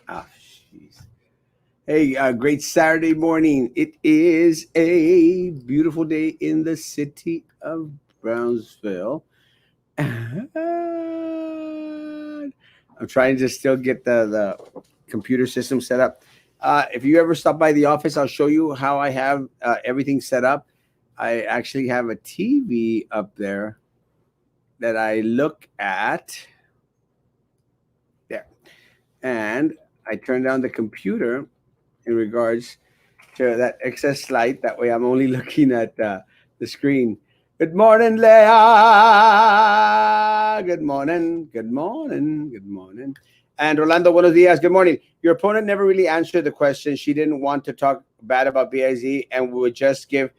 Ah, jeez. Hey, great Saturday morning. It is a beautiful day in the city of Brownsville. And I'm trying to still get the computer system set up. If you ever stop by the office, I'll show you how I have everything set up. I actually have a TV up there that I look at there, and I turn down the computer in regards to that excess light. That way, I'm only looking at the screen. Good morning, Leah. Good morning. Good morning. Good morning. And Orlando, buenos dias. Good morning. Your opponent never really answered the question. She didn't want to talk bad about BIZ and would just give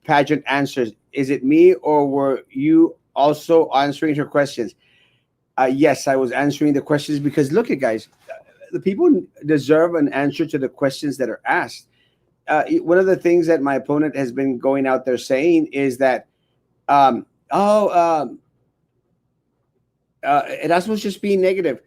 pageant answers. Is it me or were you also answering her questions? Yes, I was answering the questions because look at guys, the people deserve an answer to the questions that are asked. One of the things that my opponent has been going out there saying is that, um, oh, Erasmo's just being negative.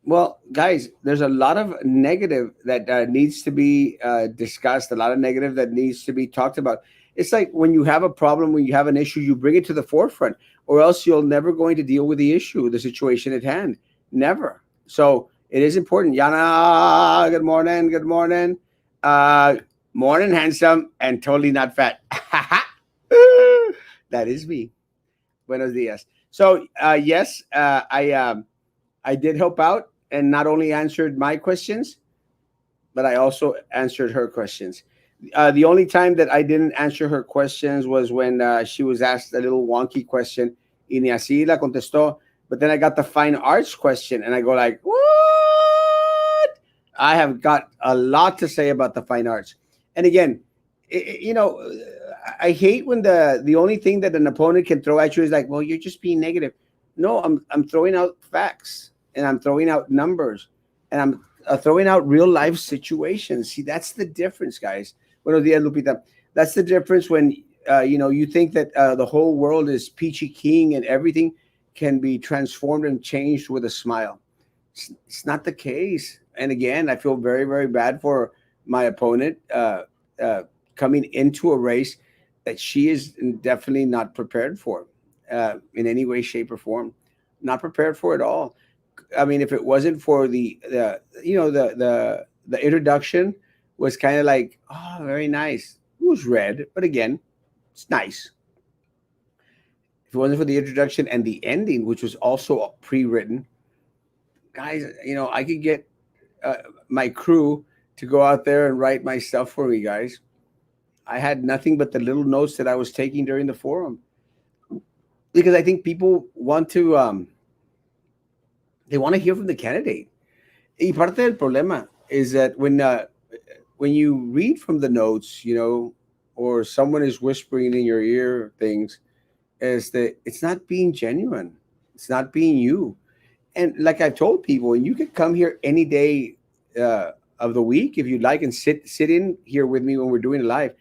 Well, guys, there's a lot of negative that needs to be discussed, a lot of negative that needs to be talked about. It's like when you have a problem, when you have an issue, you bring it to the forefront, or else you're never going to deal with the issue, the situation at hand. Never. So it is important. Yana, good morning. Good morning. Uh, Morning, handsome, and totally not fat. That is me. Buenos dias. So, yes, I did help out and not only answered my questions, but I also answered her questions. The only time that I didn't answer her questions was when she was asked a little wonky question. Y ni así la contestó. But then I got the fine arts question, and I go like, "What?" I have got a lot to say about the fine arts. And again, you know, I hate when the only thing that an opponent can throw at you is like, "Well, you're just being negative." No, I'm throwing out facts and I'm throwing out numbers and I'm throwing out real life situations. See, that's the difference, guys. Buenos dias, Lupita. That's the difference when you think that the whole world is peachy keen and everything can be transformed and changed with a smile. It's not the case. And again, I feel very, very bad for my opponent uh, coming into a race that she is definitely not prepared for in any way, shape, or form. Not prepared for it all. I mean, if it wasn't for the introduction was kind of like, oh, very nice. It was red, but again, it's nice. If it wasn't for the introduction and the ending, which was also pre-written, guys, I could get uh, my crew to go out there and write my stuff for me, guys. I had nothing but the little notes that I was taking during the forum because I think people want to they want to hear from the candidate. Y parte del problema is that when you read from the notes, or someone is whispering in your ear things, is that it's not being genuine. It's not being you. And like I've told people, and you could come here any day of the week if you'd like and sit in here with me when we're doing it live.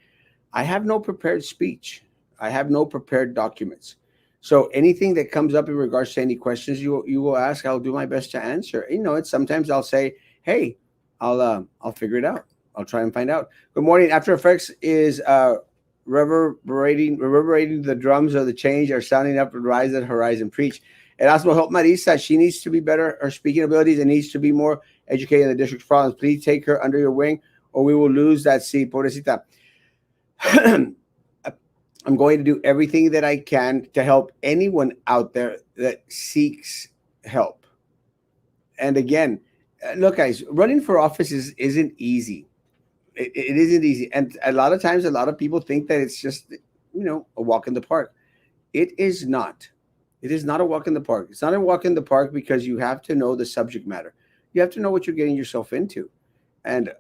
I have no prepared speech. I have no prepared documents. So anything that comes up in regards to any questions you will ask, I'll do my best to answer. It's sometimes I'll say, "Hey, I'll figure it out. I'll try and find out." Good morning. After Effects is reverberating the drums of the change are sounding up the rise at horizon. Preach. Erasmo, help Marisa. She needs to be better. Her speaking abilities and needs to be more educated in the district's problems. Please take her under your wing, or we will lose that seat. Pobrecita. I'm going to do everything that I can to help anyone out there that seeks help. And again, look, guys, running for office isn't easy. It isn't easy, and a lot of times, a lot of people think that it's just a walk in the park. It is not. It is not a walk in the park. It's not a walk in the park because you have to know the subject matter. You have to know what you're getting yourself into. And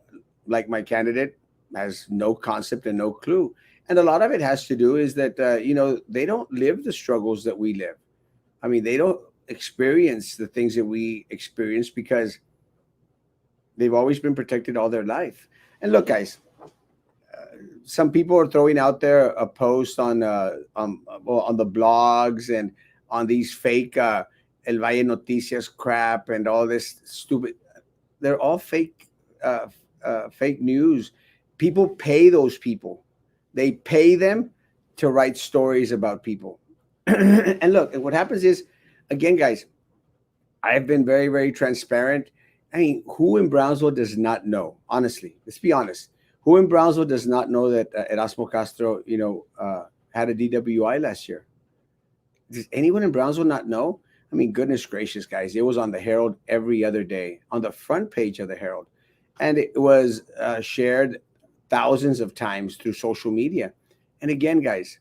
like my candidate has no concept and no clue. And a lot of it has to do is that they don't live the struggles that we live. I mean, they don't experience the things that we experience because they've always been protected all their life. And look, guys, some people are throwing out there a post on the blogs and on these fake El Valle Noticias crap and all this stupid. They're all uh, fake news. People pay those people. They pay them to write stories about people. And look, what happens is, again, guys, I've been very, very transparent. I mean, who in Brownsville does not know? Honestly, let's be honest. Who in Brownsville does not know that Erasmo Castro, had a DWI last year? Does anyone in Brownsville not know? I mean, goodness gracious, guys! It was on the Herald every other day, on the front page of the Herald, and it was shared thousands of times through social media. And again, guys,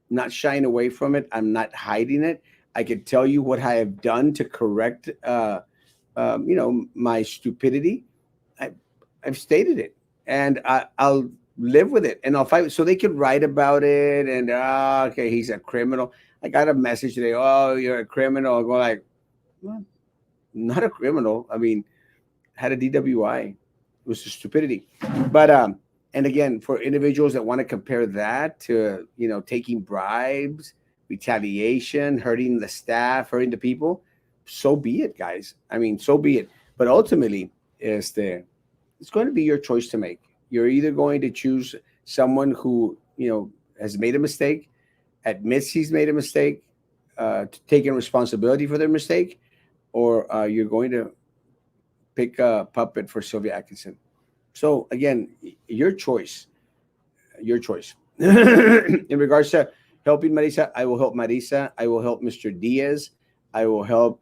not shying away from it. I'm not hiding it. I could tell you what I have done to correct, my stupidity. I, I've stated it, and I'll live with it, and I'll fight. So they could write about it, and okay, he's a criminal. I got a message today. Oh, you're a criminal. I go like, well, not a criminal. I mean, had a DWI. It was a stupidity. But and again, for individuals that want to compare that to taking bribes, retaliation, hurting the staff, hurting the people, so be it, guys. I mean, so be it. But ultimately, it's going to be your choice to make. You're either going to choose someone who has made a mistake, admits he's made a mistake, taking responsibility for their mistake, or you're going to pick a puppet for Sylvia Atkinson. So again, your choice, your choice. In regards to helping Marisa, I will help Marisa. I will help Mr. Diaz. I will help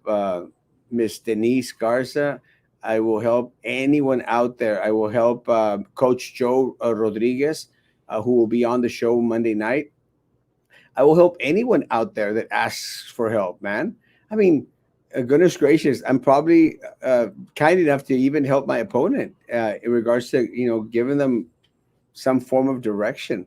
Miss Denise Garza. I will help anyone out there. I will help Coach Joe Rodriguez, who will be on the show Monday night. I will help anyone out there that asks for help, man. I mean, goodness gracious, I'm probably kind enough to even help my opponent in regards to giving them some form of direction,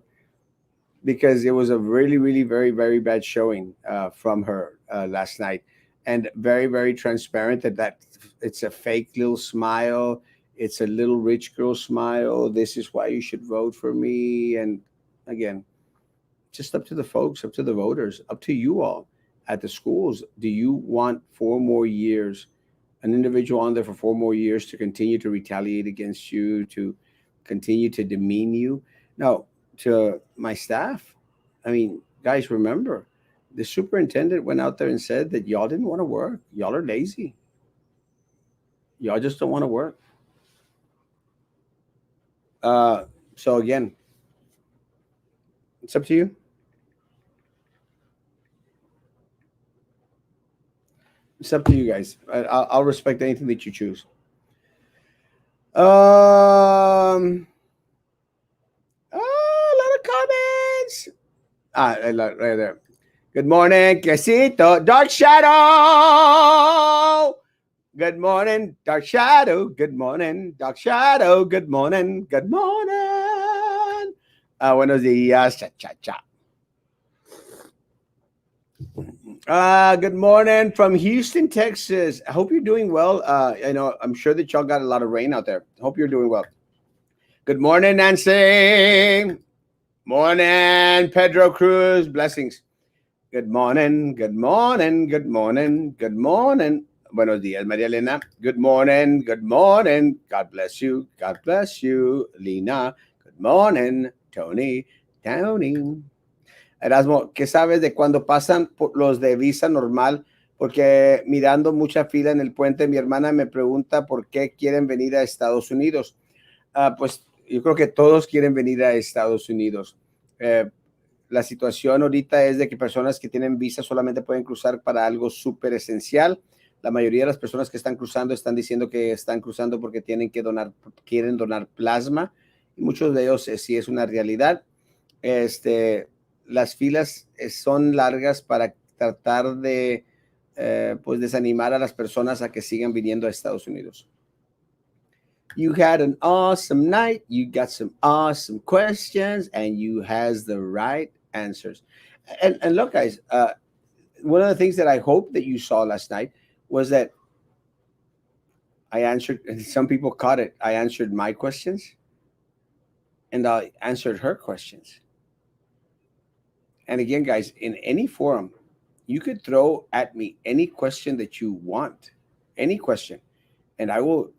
because it was a really, really, very, very bad showing from her last night, and very, very transparent that it's a fake little smile. It's a little rich girl smile. This is why you should vote for me. And again, just up to the folks, up to the voters, up to you all at the schools. Do you want 4 more years, an individual on there for 4 more years to continue to retaliate against you, to continue to demean you? Now, to my staff, I mean, guys, remember, the superintendent went out there and said that y'all didn't want to work. Y'all are lazy. Y'all just don't want to work. Uh, so again, it's up to you. It's up to you guys. I'll respect anything that you choose. A lot of comments. Right there. Good morning, Quesito. Dark Shadow. Good morning, Dark Shadow. Good morning, Dark Shadow. Good morning. Good morning. Buenos días. Cha, cha, cha. Good morning from Houston, Texas. I hope you're doing well. I know I'm sure that y'all got a lot of rain out there. I hope you're doing well. Good morning, Nancy. Morning, Pedro Cruz. Blessings. Good morning. Good morning. Good morning. Good morning. Buenos días, Maria Elena. Good morning. Good morning. God bless you. God bless you, Lina. Good morning, Tony. Tony. Erasmo, ¿qué sabes de cuando pasan por los de visa normal? Porque mirando mucha fila en el puente, mi hermana me pregunta por qué quieren venir a Estados Unidos. Pues yo creo que todos quieren venir a Estados Unidos. La situación ahorita es de que personas que tienen visa solamente pueden cruzar para algo súper esencial. La mayoría de las personas que están cruzando están diciendo que están cruzando porque quieren donar plasma, y muchos de ellos sí es una realidad. Las filas son largas para tratar de pues desanimar a las personas a que sigan viniendo a Estados Unidos. You had an awesome night. You got some awesome questions, and you has the right answers. And look, guys, one of the things that I hope that you saw last night was that I answered. Some people caught it. I answered my questions, and I answered her questions. And again, guys, in any forum, you could throw at me any question that you want, any question, and I will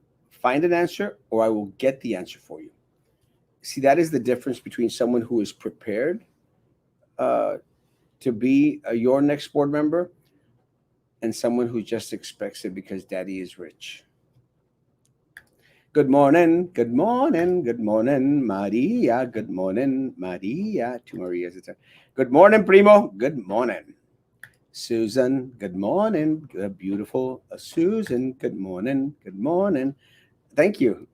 find an answer or I will get the answer for you. See, that is the difference between someone who is prepared uh, to be your next board member and someone who just expects it because daddy is rich. Good morning, good morning, good morning, Maria. Good morning, Maria. Two Marias. Good morning, Primo. Good morning. Susan, good morning. Good, beautiful Susan, good morning. Good morning. Thank you.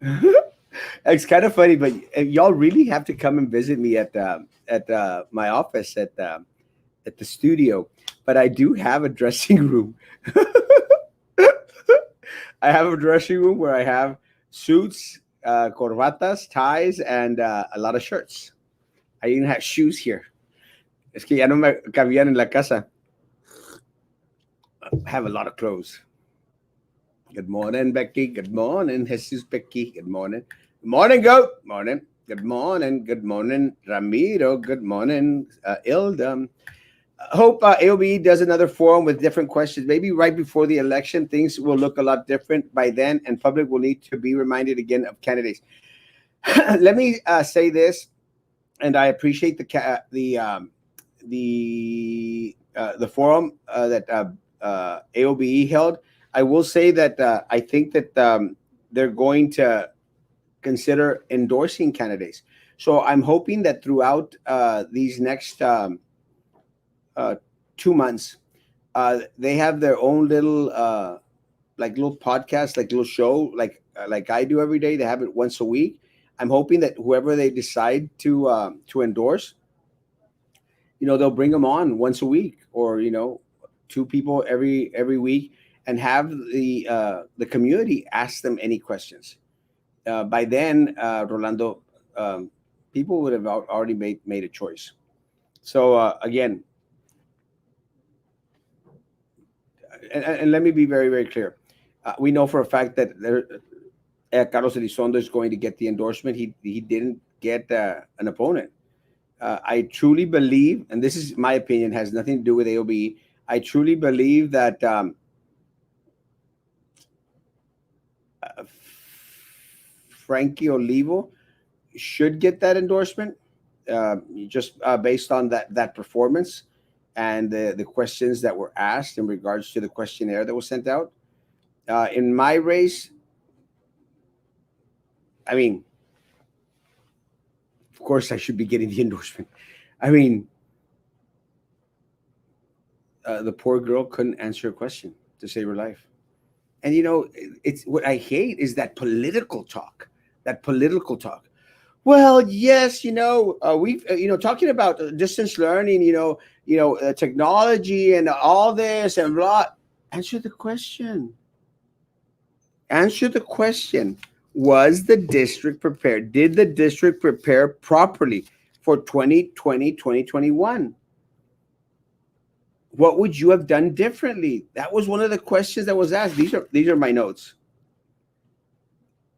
It's kind of funny, but y'all really have to come and visit me at my office at the studio. But I do have a dressing room. I have a dressing room where I have suits, corbatas, ties, and a lot of shirts. I even have shoes here. Es que ya no me cabían en la casa. I have a lot of clothes. Good morning, Becky. Good morning, Jesus Becky. Good morning. Good morning, Goat. Morning. Good morning. Good morning, Ramiro. Good morning, Ilda. Hope AOB does another forum with different questions. Maybe right before the election, things will look a lot different by then, and public will need to be reminded again of candidates. Let me say this, and I appreciate the forum that AOBE held. I will say that I think that they're going to consider endorsing candidates. So I'm hoping that throughout these next uh, 2 months, they have their own little like little podcast, like little show, like I do every day. They have it once a week. I'm hoping that whoever they decide to endorse, they'll bring them on once a week, or two people every week, and have the community ask them any questions. By then, Rolando, people would have already made a choice. So again, and let me be very, very clear. We know for a fact that Carlos Elizondo is going to get the endorsement. He didn't get an opponent. I truly believe, and this is my opinion, has nothing to do with AOBE. I truly believe that uh, Frankie Olivo should get that endorsement, just based on that performance and the questions that were asked in regards to the questionnaire that was sent out. In my race, I mean, of course, I should be getting the endorsement. I mean, the poor girl couldn't answer a question to save her life. And it's what I hate is that political talk. That political talk. Well, yes, we've talking about distance learning, technology and all this and blah. Answer the question. Answer the question. Was the district prepared? Did the district prepare properly for 2020, 2021? What would you have done differently? That was one of the questions that was asked. These are my notes.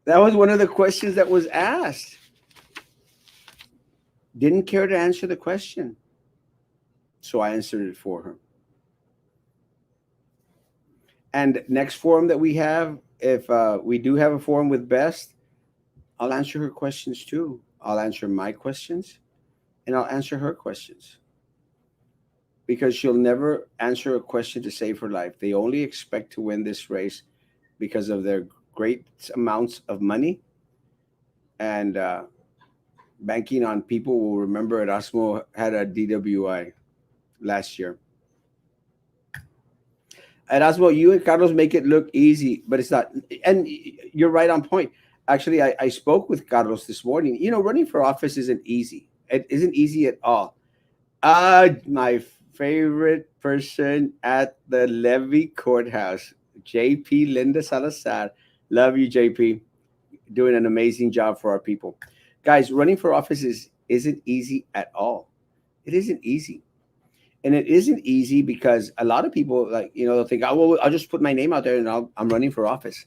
That was one of the questions that was asked. Didn't care to answer the question. So I answered it for her. And next forum that we have, if we do have a forum with Best, I'll answer her questions too. I'll answer my questions and I'll answer her questions. Because she'll never answer a question to save her life. They only expect to win this race because of their great amounts of money and banking on people will remember Erasmo had a DWI last year. Erasmo, you and Carlos make it look easy, but it's not. And you're right on point. Actually, I spoke with Carlos this morning. Running for office isn't easy. It isn't easy at all. My favorite person at the Levy Courthouse, JP Linda Salazar. Love you, JP. Doing an amazing job for our people. Guys, running for office isn't easy at all. It isn't easy. And it isn't easy because a lot of people, like, they'll think, oh, well, I'll just put my name out there and I'm running for office.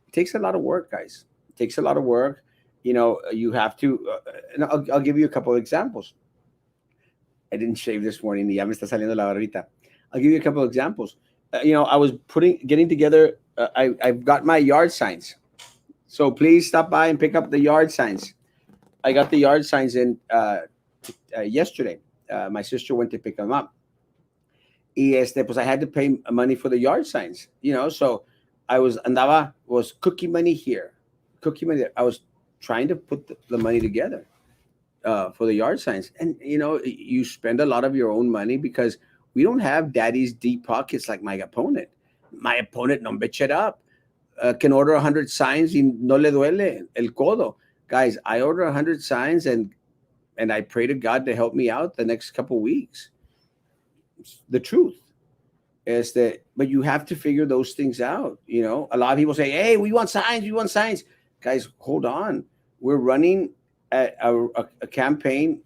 It takes a lot of work, guys. It takes a lot of work. You have to, and I'll give you a couple of examples. I didn't shave this morning. Ya me está saliendo la barbita. I'll give you a couple of examples. I was getting together. I've got my yard signs. So please stop by and pick up the yard signs. I got the yard signs in yesterday. My sister went to pick them up. Y pues I had to pay money for the yard signs, so I was cookie money here, cookie money there. I was trying to put the money together for the yard signs. And you spend a lot of your own money because we don't have daddy's deep pockets like my opponent. My opponent no bitch it up. Can order 100 signs y no le duele el codo. Guys, I order 100 signs, and I pray to God to help me out the next couple weeks. It's the truth is that, but you have to figure those things out. A lot of people say, hey, we want signs. Guys, hold on. We're running a campaign,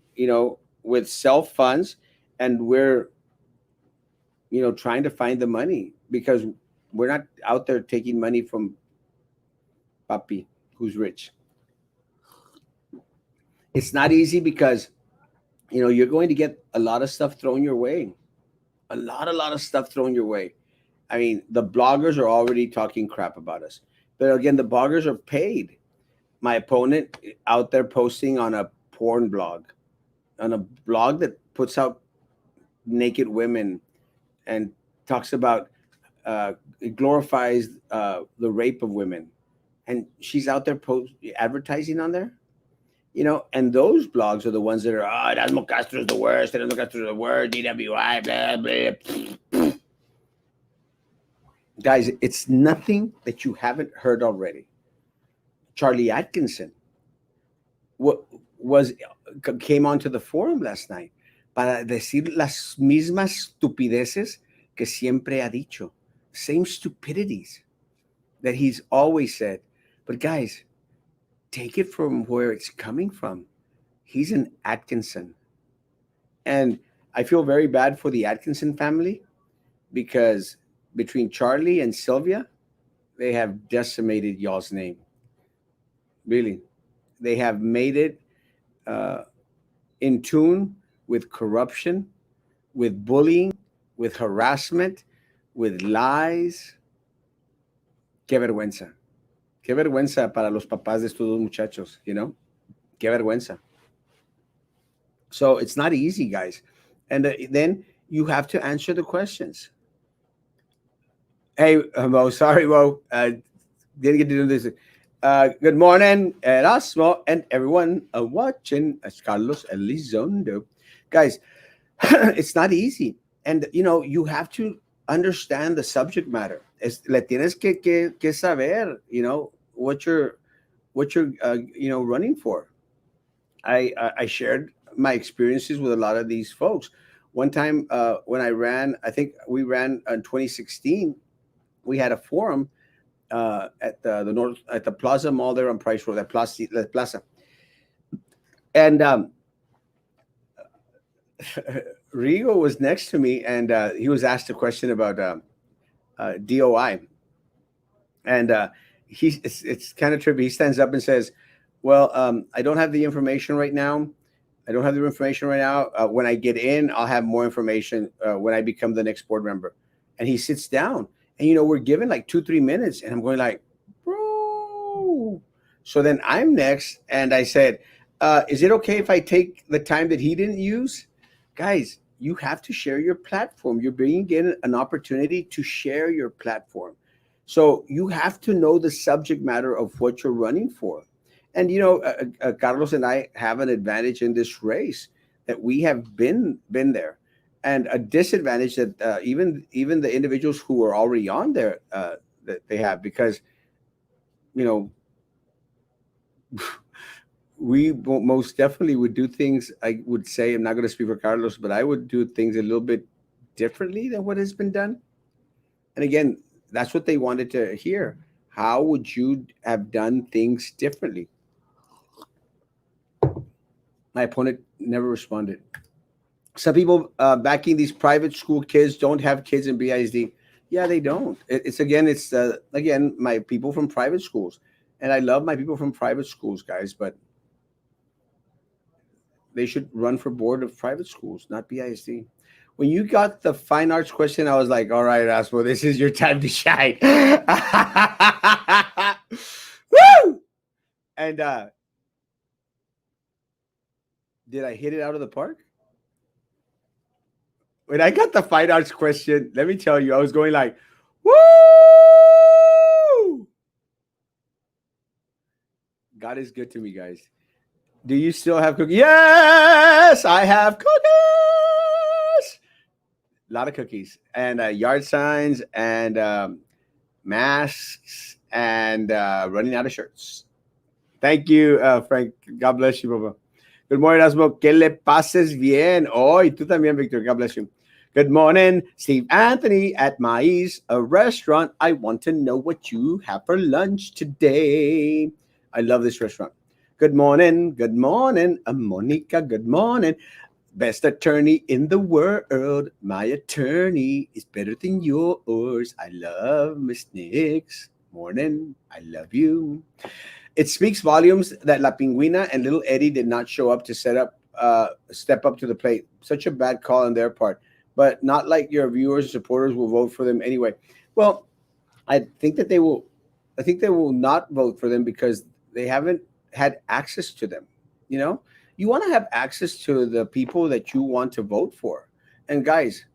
with self funds, and we're, trying to find the money because we're not out there taking money from papi who's rich. It's not easy because, you're going to get a lot of stuff thrown your way. A lot of stuff thrown your way. I mean, the bloggers are already talking crap about us. But again, the bloggers are paid. My opponent out there posting on a porn blog, on a blog that puts out naked women and talks about, it glorifies the rape of women. And she's out there advertising on there. And those blogs are the ones that are, Erasmo Castro is the worst, Erasmo Castro is the worst, DWI, blah, blah. Guys, it's nothing that you haven't heard already. Charlie Atkinson was came onto the forum last night para decir las mismas estupideces que siempre ha dicho. Same stupidities that he's always said. But guys, take it from where it's coming from. He's an Atkinson. And I feel very bad for the Atkinson family because between Charlie and Sylvia, they have decimated y'all's name. Really. They have made it uh, in tune with corruption, with bullying, with harassment, with lies. Qué vergüenza. Qué vergüenza para los papás de estos dos muchachos. Qué vergüenza. So it's not easy, guys. And then you have to answer the questions. Hey, Mo, sorry, Mo. Didn't get to do this. Good morning, Erasmo, and everyone watching. It's Carlos Elizondo. Guys, it's not easy. And, you have to understand the subject matter. Le tienes que saber, what you're running for. I shared my experiences with a lot of these folks. One time when I ran, I think we ran in 2016. We had a forum at the north at the Plaza Mall there on Price Road, that Plaza, and Rigo was next to me, and he was asked a question about DOI, and it's kind of trippy. He stands up and says, "Well, I don't have the information right now. I don't have the information right now. When I get in, I'll have more information when I become the next board member." And he sits down, and we're given like 2-3 minutes, and I'm going like, "Bro." So then I'm next, and I said, "Is it okay if I take the time that he didn't use?" Guys, you have to share your platform. You're being given an opportunity to share your platform. So you have to know the subject matter of what you're running for. And Carlos and I have an advantage in this race that we have been there, and a disadvantage that even the individuals who are already on there that they have, because you know we most definitely would do things. I would say, I'm not going to speak for Carlos, but I would do things a little bit differently than what has been done. And again, that's what they wanted to hear. How would you have done things differently? My opponent never responded. Some people backing these private school kids don't have kids in BISD. Yeah, they don't. It's again my people from private schools, and I love my people from private schools, guys. But they should run for board of private schools, not BISD. When you got the fine arts question, I was like, all right, Erasmo, this is your time to shine. Woo! And did I hit it out of the park? When I got the fine arts question, let me tell you, I was going like, woo! God is good to me, guys. Do you still have cookies? Yes, I have cookies. A lot of cookies and yard signs and masks and running out of shirts. Thank you, Frank. God bless you, Papa. Good morning, Erasmo. Que le pases bien hoy. Tú también, Victor. God bless you. Good morning, Steve Anthony at Mai's, a restaurant. I want to know what you have for lunch today. I love this restaurant. Good morning. Good morning, Monica. Good morning. Best attorney in the world. My attorney is better than yours. I love Miss Nix. Morning. I love you. It speaks volumes that La Pingüina and Little Eddie did not show up to step up to the plate. Such a bad call on their part. But not like your viewers and supporters will vote for them anyway. Well, I think that they will. I think they will not vote for them because they haven't had access to them. You know, you want to have access to the people that you want to vote for. And guys,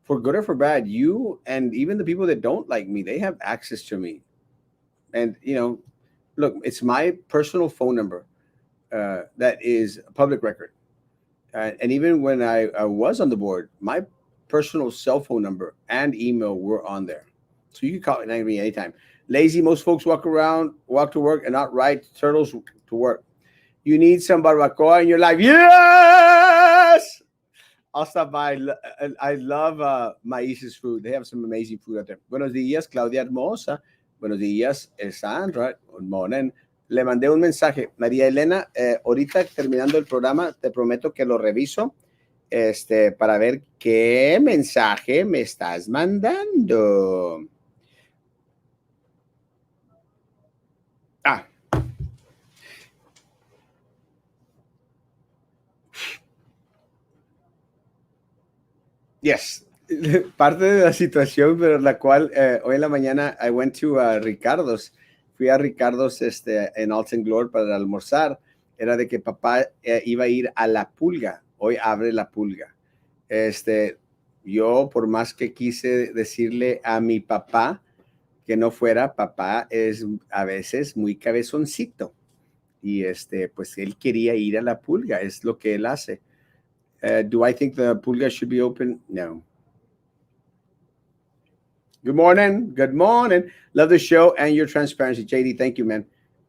for good or for bad, you and even the people that don't like me, they have access to me. And look, it's my personal phone number that is a public record. And even when I was on the board, my personal cell phone number and email were on there. So you can call me anytime. Lazy, most folks walk to work and not ride turtles to work. You need some barbacoa in your life. Yes! I'll stop by. I love Maíz's food. They have some amazing food out there. Buenos días, Claudia Hermosa. Buenos días, Sandra. Good morning. Le mandé un mensaje. María Elena, ahorita terminando el programa, te prometo que lo reviso para ver qué mensaje me estás mandando. Ah, yes. Parte de la situación, pero la cual hoy en la mañana I went to Ricardo's. Fui a Ricardo's en Alton Glory para almorzar. Era de que papá iba a ir a la pulga. Hoy abre la pulga. Yo, por más que quise decirle a mi papá que no fuera, papá es a veces muy cabezoncito. Y pues él quería ir a la pulga. Es lo que él hace. Do I think the pulga should be open? No. Good morning. Good morning. Love the show and your transparency. JD, thank you, man.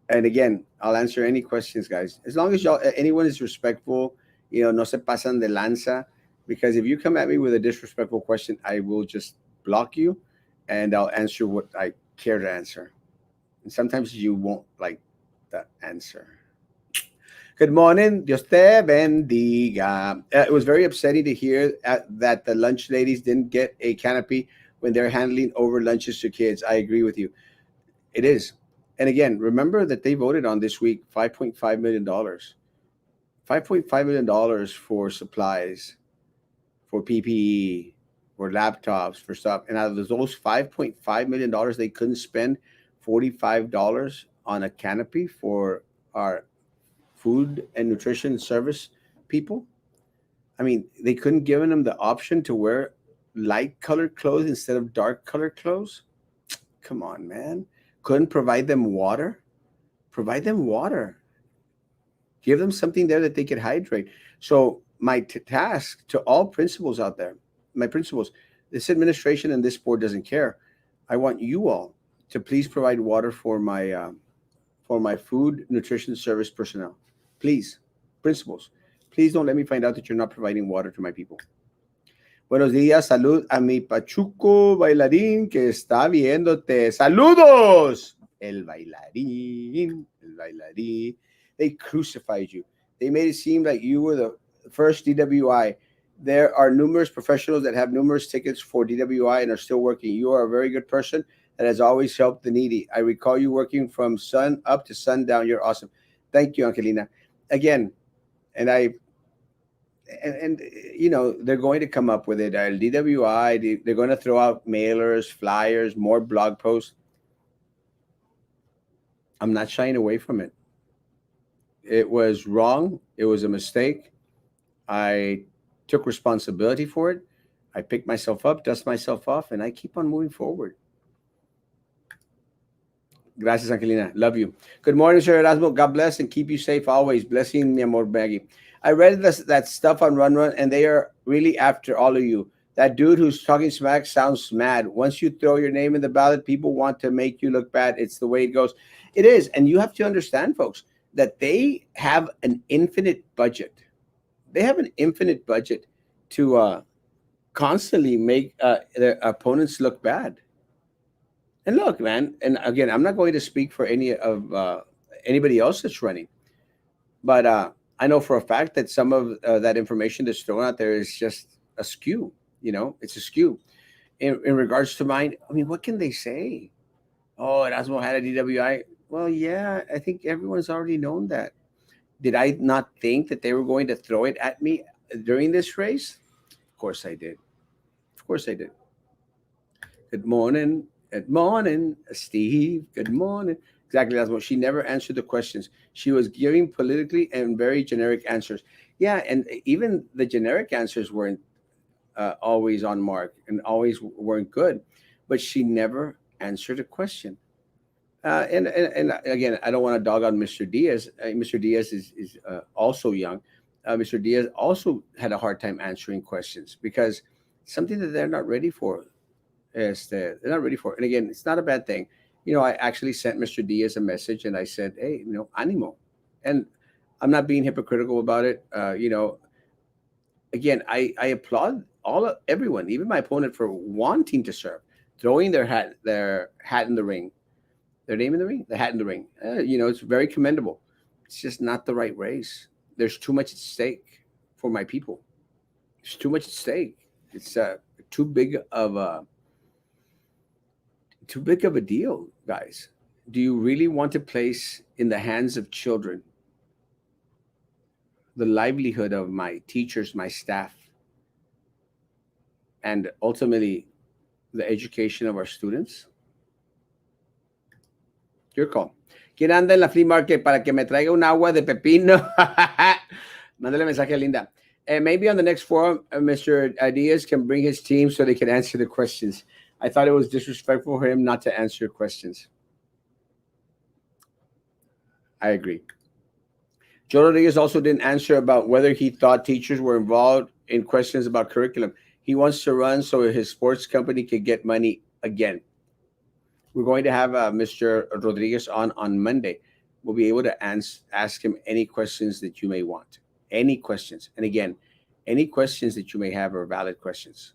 And again, I'll answer any questions, guys. As long as anyone is respectful, no se pasan de lanza. Because if you come at me with a disrespectful question, I will just block you and I'll answer what I care to answer. And sometimes you won't like the answer. Good morning. Dios te bendiga. It was very upsetting to hear that the lunch ladies didn't get a canopy when they're handling over lunches to kids. I agree with you. It is. And again, remember that they voted on this week $5.5 million. $5.5 million for supplies, for PPE, for laptops, for stuff. And out of those $5.5 million, they couldn't spend $45 on a canopy for our food and nutrition service people. I mean, they couldn't give them the option to wear light colored clothes instead of dark colored clothes. Come on, man. Couldn't provide them water. Provide them water. Give them something there that they could hydrate. So my task to all principals out there, my principals, this administration and this board doesn't care. I want you all to please provide water for my food nutrition service personnel. Please, principals, please don't let me find out that you're not providing water to my people. Buenos días, salud a mi pachuco bailarín que está viéndote. ¡Saludos! El bailarín, el bailarín. They crucified you. They made it seem like you were the first DWI. There are numerous professionals that have numerous tickets for DWI and are still working. You are a very good person that has always helped the needy. I recall you working from sun up to sundown. You're awesome. Thank you, Angelina. Again, and they're going to come up with it. DWI, they're going to throw out mailers, flyers, more blog posts. I'm not shying away from it. It was wrong. It was a mistake. I took responsibility for it. I picked myself up, dust myself off, and I keep on moving forward. Gracias, Angelina. Love you. Good morning, Sir Erasmo. God bless and keep you safe always. Blessing, mi amor, Maggie. I read that stuff on Run Run, and they are really after all of you. That dude who's talking smack sounds mad. Once you throw your name in the ballot, people want to make you look bad. It's the way it goes. It is. And you have to understand, folks, that they have an infinite budget. They have an infinite budget to constantly make their opponents look bad. And look, man, and again, I'm not going to speak for any of anybody else that's running, but I know for a fact that some of that information that's thrown out there is just askew. It's askew. In regards to mine, I mean, what can they say? Oh, Erasmo had a DWI. Well, yeah, I think everyone's already known that. Did I not think that they were going to throw it at me during this race? Of course I did. Of course I did. Good morning. Good morning, Steve. Good morning. Exactly. That's what she never answered the questions. She was giving politically and very generic answers. Yeah, and even the generic answers weren't always on mark and always weren't good. But she never answered a question. And again, I don't want to dog on Mr. Diaz. Mr. Diaz is also young. Mr. Diaz also had a hard time answering questions because something that they're not ready for. They're not ready for it. And again, it's not a bad thing. I actually sent Mr. Diaz a message and I said, hey, animo. And I'm not being hypocritical about it. Again, I applaud everyone, even my opponent, for wanting to serve, throwing their hat in the ring, their name in the ring, the hat in the ring. It's very commendable. It's just not the right race. There's too much at stake for my people. There's too much at stake. It's too big of a too big of a deal, guys. Do you really want to place in the hands of children the livelihood of my teachers, my staff, and ultimately the education of our students? Your call. ¿Quién anda en la flea market para que me traiga un agua de pepino? Mándale mensaje a Linda. And maybe on the next forum, Mr. Diaz can bring his team so they can answer the questions. I thought it was disrespectful for him not to answer questions. I agree. Joe Rodriguez also didn't answer about whether he thought teachers were involved in questions about curriculum. He wants to run so his sports company can get money again. We're going to have Mr. Rodriguez on Monday. We'll be able to ask him any questions that you may want. Any questions. And again, any questions that you may have are valid questions.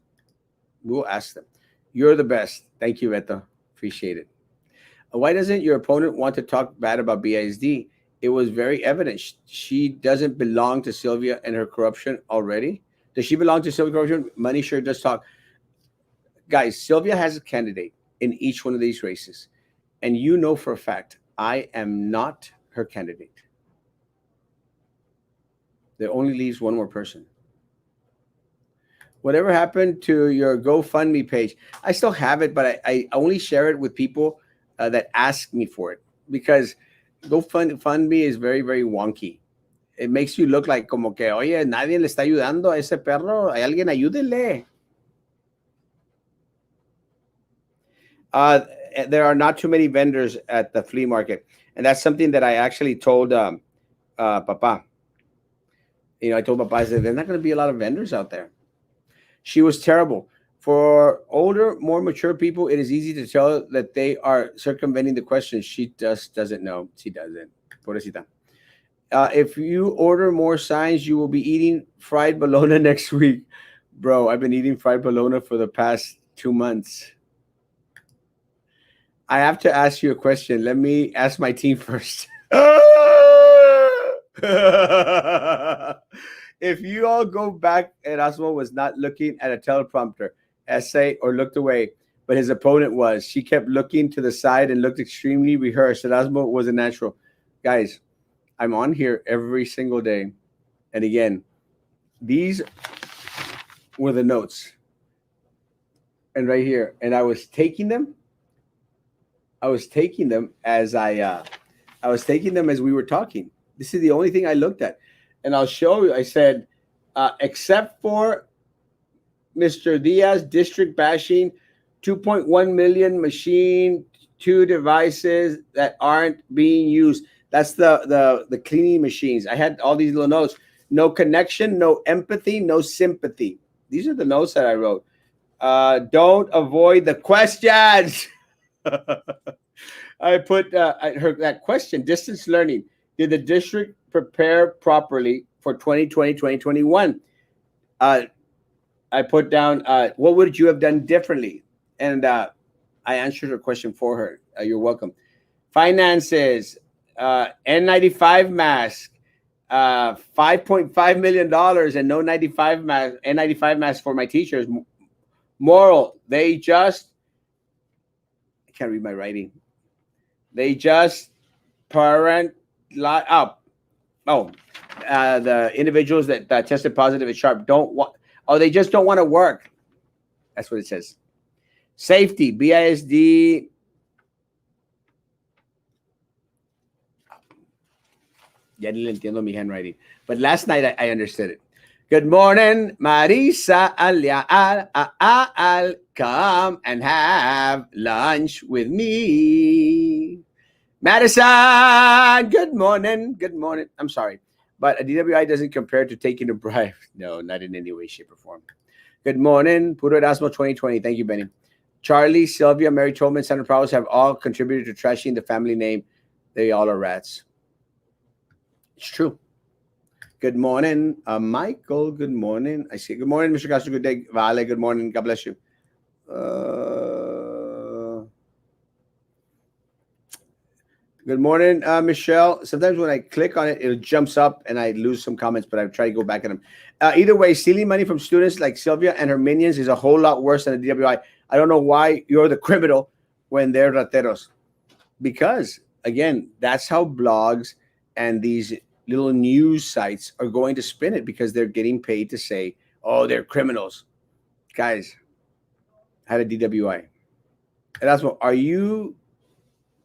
We'll ask them. You're the best. Thank you, Beto. Appreciate it. Why doesn't your opponent want to talk bad about BISD? It was very evident. She doesn't belong to Sylvia and her corruption already. Does she belong to Sylvia corruption? Money sure does talk. Guys, Sylvia has a candidate in each one of these races. And you know for a fact, I am not her candidate. There only leaves one more person. Whatever happened to your GoFundMe page? I still have it, but I only share it with people that ask me for it because GoFundMe is very, very wonky. It makes you look like como que, oye, nadie le está ayudando a ese perro. Hay alguien ayúdele. There are not too many vendors at the flea market. And that's something that I actually told Papa. I told Papa, I said, there's not going to be a lot of vendors out there. She was terrible. For older, more mature people, it is easy to tell that they are circumventing the question. She just doesn't know. She doesn't. Pobrecita. If you order more signs, you will be eating fried bologna next week. Bro, I've been eating fried bologna for the past 2 months. I have to ask you a question. Let me ask my team first. If you all go back, Erasmo was not looking at a teleprompter, essay, or looked away, but his opponent was. She kept looking to the side and looked extremely rehearsed. Erasmo was a natural. Guys, I'm on here every single day. And again, these were the notes. And right here. And I was taking them. I was taking them as we were talking. This is the only thing I looked at. And I'll show you. I said, except for Mr. Diaz district bashing, 2.1 million machine, two devices that aren't being used. That's the cleaning machines. I had all these little notes. No connection, no empathy, no sympathy. These are the notes that I wrote. Don't avoid the questions. I put that question, distance learning. Did the district prepare properly for 2020, 2021? Uh, I put down, what would you have done differently? And I answered her question for her. You're welcome. Finances, N95 mask, $5.5 million, and no 95 mask, N95 mask for my teachers. Moral, they just, I can't read my writing. They just parent up. Oh, the individuals that tested positive at Sharp don't want, oh, they just don't want to work. That's what it says. Safety, BISD. Ya ni le entiendo mi handwriting. But last night I understood it. Good morning, Marisa Al. Come and have lunch with me. Madison, good morning. Good morning. I'm sorry, but a DWI doesn't compare to taking a bribe. No, not in any way, shape, or form. Good morning. Puro Erasmo 2020. Thank you, Benny. Charlie, Sylvia, Mary Tolman, Sandra Prowse have all contributed to trashing the family name. They all are rats. It's true. Good morning, Michael. Good morning. I see. Good morning, Mr. Castro. Good day. Vale, good morning. God bless you. Good morning, Michelle. Sometimes when I click on it, it jumps up and I lose some comments, but I try to go back at them. Either way, stealing money from students like Sylvia and her minions is a whole lot worse than a DWI. I don't know why you're the criminal when they're rateros. Because, again, that's how blogs and these little news sites are going to spin it, because they're getting paid to say, oh, they're criminals. Guys, I had a DWI. And that's what, are you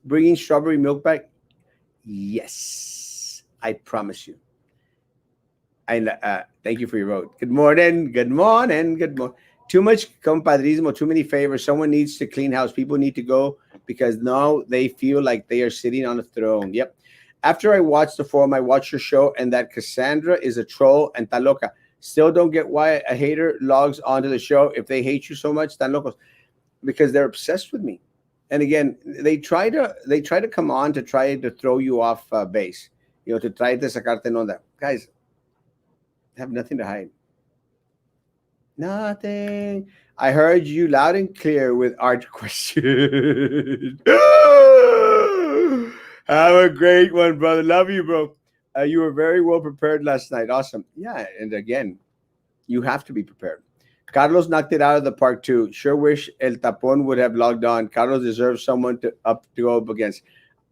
bringing strawberry milk back? Yes, I promise you. And thank you for your vote. Good morning. Good morning. Good morning. Too much compadrismo, too many favors. Someone needs to clean house. People need to go because now they feel like they are sitting on a throne. Yep. After I watched the forum, I watched your show, and that Cassandra is a troll and tan loca. Still don't get why a hater logs onto the show if they hate you so much, tan locos, because they're obsessed with me. And again, they try to come on to try to throw you off base, to try to sacarte en onda. Guys, have nothing to hide. Nothing. I heard you loud and clear with art question. Have a great one, brother. Love you, bro. You were very well prepared last night. Awesome. Yeah, and again, you have to be prepared. Carlos knocked it out of the park too. Sure wish El Tapon would have logged on. Carlos deserves someone to go up against.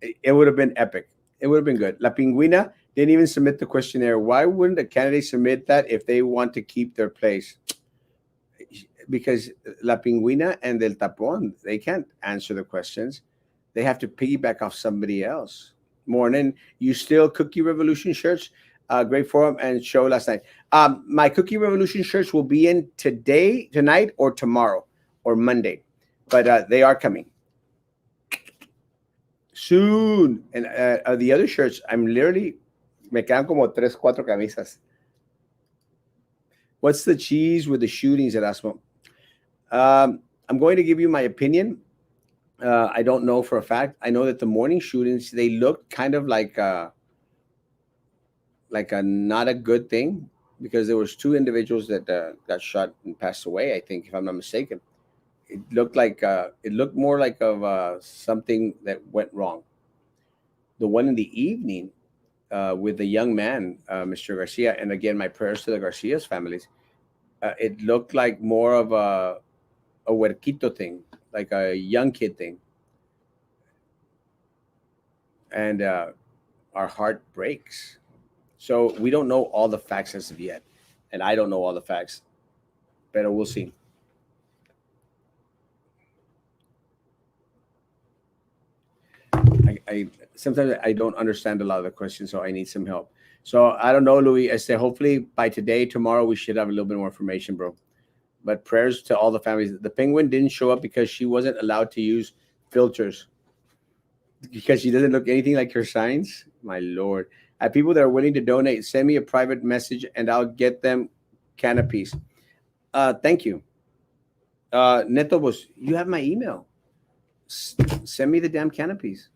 It would have been epic. It would have been good. La Pingüina didn't even submit the questionnaire. Why wouldn't a candidate submit that if they want to keep their place? Because La Pingüina and El Tapon, they can't answer the questions. They have to piggyback off somebody else. Morning. You still Cookie Revolution shirts? Great forum and show last night. My Cookie Revolution shirts will be in today, tonight, or tomorrow, or Monday. But they are coming soon. And the other shirts, I'm literally, me quedan como 3-4 camisas. What's the cheese with the shootings, Erasmo? I'm going to give you my opinion. I don't know for a fact. I know that the morning shootings, they looked kind of like a not a good thing, because there was 2 individuals that got shot and passed away, I think, if I'm not mistaken. It looked like it looked more like of something that went wrong. The one in the evening with the young man, Mr. Garcia, and again, my prayers to the Garcia's families. It looked like more of a huerquito thing, like a young kid thing. And our heart breaks. So we don't know all the facts as of yet. And I don't know all the facts. But we'll see. I sometimes I don't understand a lot of the questions, so I need some help. So I don't know, Louis. I say hopefully by today, tomorrow, we should have a little bit more information, bro. But prayers to all the families. The penguin didn't show up because she wasn't allowed to use filters because she doesn't look anything like her signs. My lord. I have people that are willing to donate. Send me a private message and I'll get them canopies. Thank you. Netobus, you have my email. Send me the damn canopies.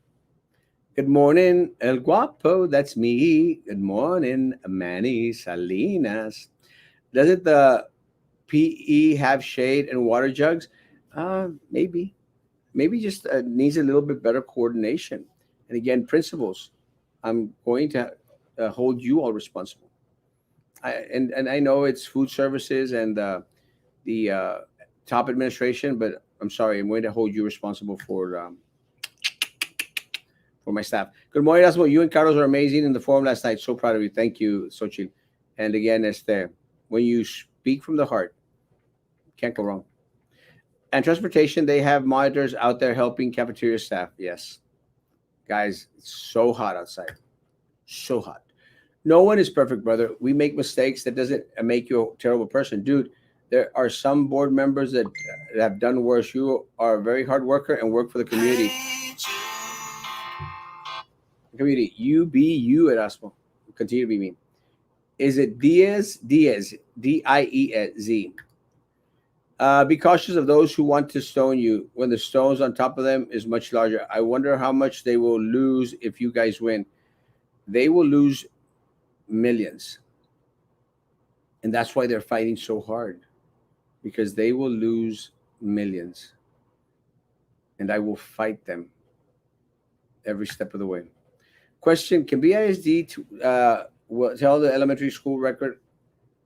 Good morning, El Guapo. That's me. Good morning, Manny Salinas. Doesn't the PE have shade and water jugs? Maybe. Maybe just needs a little bit better coordination. And again, principals, I'm going to hold you all responsible. And I know it's food services and the top administration, but I'm sorry, I'm going to hold you responsible for my staff. Good morning, Erasmo. You and Carlos are amazing in the forum last night. So proud of you. Thank you, Xochitl. And again, Esther, when you speak from the heart, can't go wrong. And transportation, they have monitors out there helping cafeteria staff. Yes. Guys, it's so hot outside. So hot. No one is perfect, brother. We make mistakes. That doesn't make you a terrible person. Dude, there are some board members that have done worse. You are a very hard worker and work for the community. Community, you be you, Erasmo. Continue to be me. Is it Diaz? Diaz. Diez. Be cautious of those who want to stone you when the stones on top of them is much larger. I wonder how much they will lose if you guys win. They will lose millions. And that's why they're fighting so hard because they will lose millions. And I will fight them every step of the way. Question: can BISD tell the elementary school record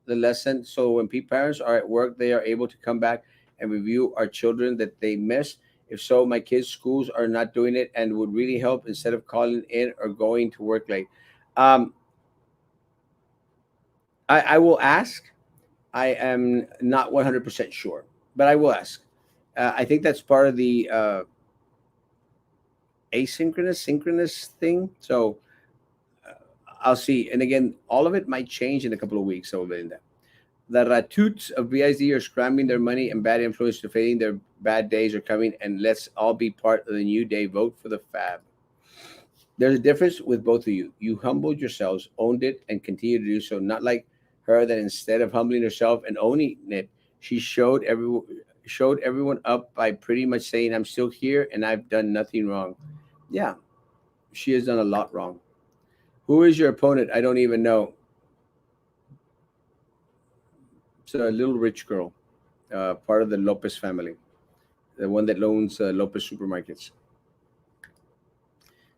the lesson so when parents are at work, they are able to come back and review our children that they missed? If so, my kids' schools are not doing it and would really help instead of calling in or going to work late. Um, I will ask. I am not 100% sure, but I will ask. I think that's part of the asynchronous, synchronous thing. So I'll see. And again, all of it might change in a couple of weeks. So, Linda. The Ratoots of BISD are scrambling their money and bad influence to fading. Their bad days are coming, and let's all be part of the new day. Vote for the Fab. There's a difference with both of you. You humbled yourselves, owned it, and continue to do so. Not like her that instead of humbling herself and owning it, she showed everyone up by pretty much saying, "I'm still here and I've done nothing wrong." Yeah, she has done a lot wrong. Who is your opponent? I don't even know. It's a little rich girl, part of the Lopez family, the one that owns Lopez supermarkets.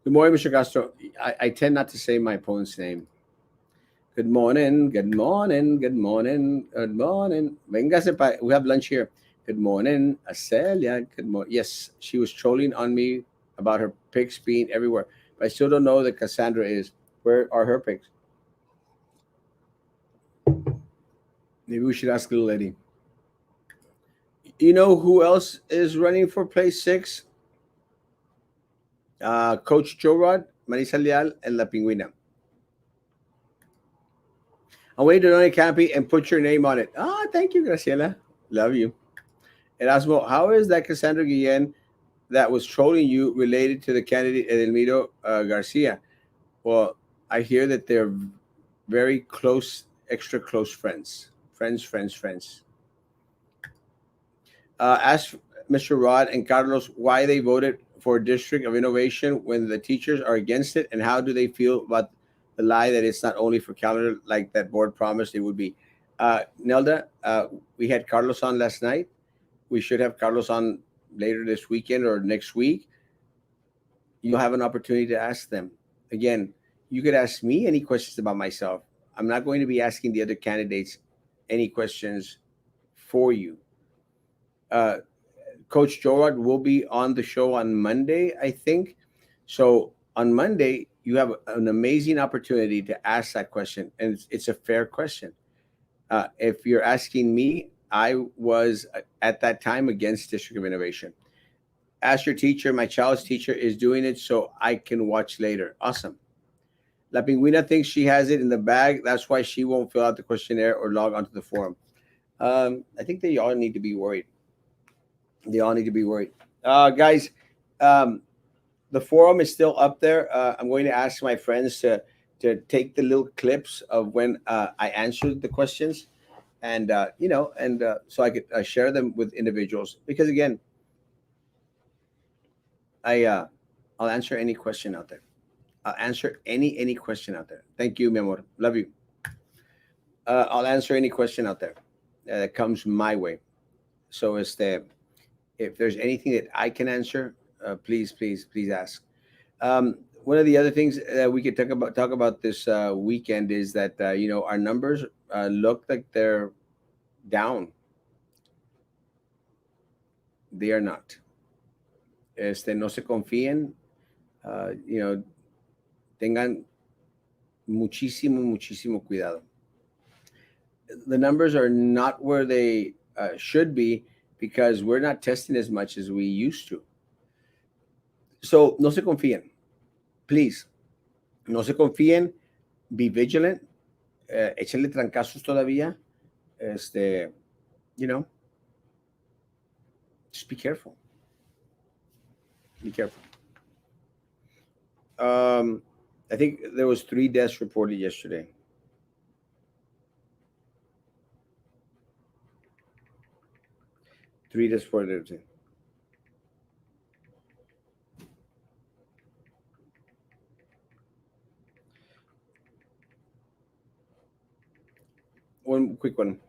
Good morning, Mr. Castro. I tend not to say my opponent's name. Good morning, good morning, good morning, good morning. Véngase we have lunch here. Good morning, Acelia. Good morning. Yes, she was trolling on me about her pics being everywhere, but I still don't know that Cassandra is. Where are her pics? Maybe we should ask little lady. You know who else is running for place 6? Coach Joe Rod, Marisa Leal, and La Pingüina. I'm waiting to donate canopy and put your name on it. Thank you, Graciela. Love you. Erasmo, how is that Cassandra Guillen that was trolling you related to the candidate Edelmiro Garcia? Well, I hear that they're very close, extra close friends. Friends. Ask Mr. Rod and Carlos why they voted for District of Innovation when the teachers are against it, and how do they feel about the lie that it's not only for calendar like that board promised it would be. Nelda, we had Carlos on last night. We should have Carlos on later this weekend or next week. You'll have an opportunity to ask them. Again, you could ask me any questions about myself. I'm not going to be asking the other candidates any questions for you. Coach Jorad will be on the show on Monday, I think. So on Monday, you have an amazing opportunity to ask that question, and it's a fair question. If you're asking me, I was at that time against District of Innovation. Ask your teacher. My child's teacher is doing it so I can watch later. Awesome. La Pingüina thinks she has it in the bag. That's why she won't fill out the questionnaire or log onto the forum. I think they all need to be worried. They all need to be worried. Guys, um, the forum is still up there. I'm going to ask my friends to take the little clips of when I answered the questions, and so I could share them with individuals. Because again, I I'll answer any question out there. I'll answer any question out there. Thank you, mi amor. Love you. I'll answer any question out there that comes my way. So if there's anything that I can answer, please ask. One of the other things we could talk about this weekend is that our numbers look like they're down. They are not. No se confíen. Tengan muchísimo cuidado. The numbers are not where they should be because we're not testing as much as we used to. So no se confíen, please. No se confíen. Be vigilant. Échenle trancazos todavía. Este, you know, just be careful. Be careful. Um, I think there was 3 deaths reported yesterday. 3 deaths reported. One quick one.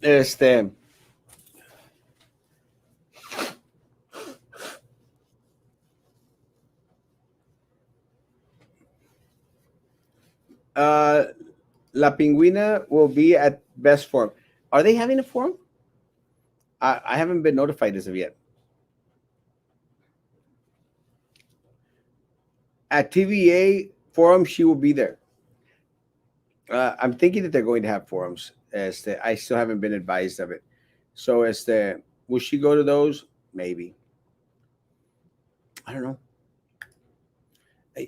Este, uh, La Pingüina will be at Best Forum. Are they having a forum? I haven't been notified as of yet. At TVA Forum, she will be there. I'm thinking that they're going to have forums. I still haven't been advised of it. So, will she go to those? Maybe. I don't know.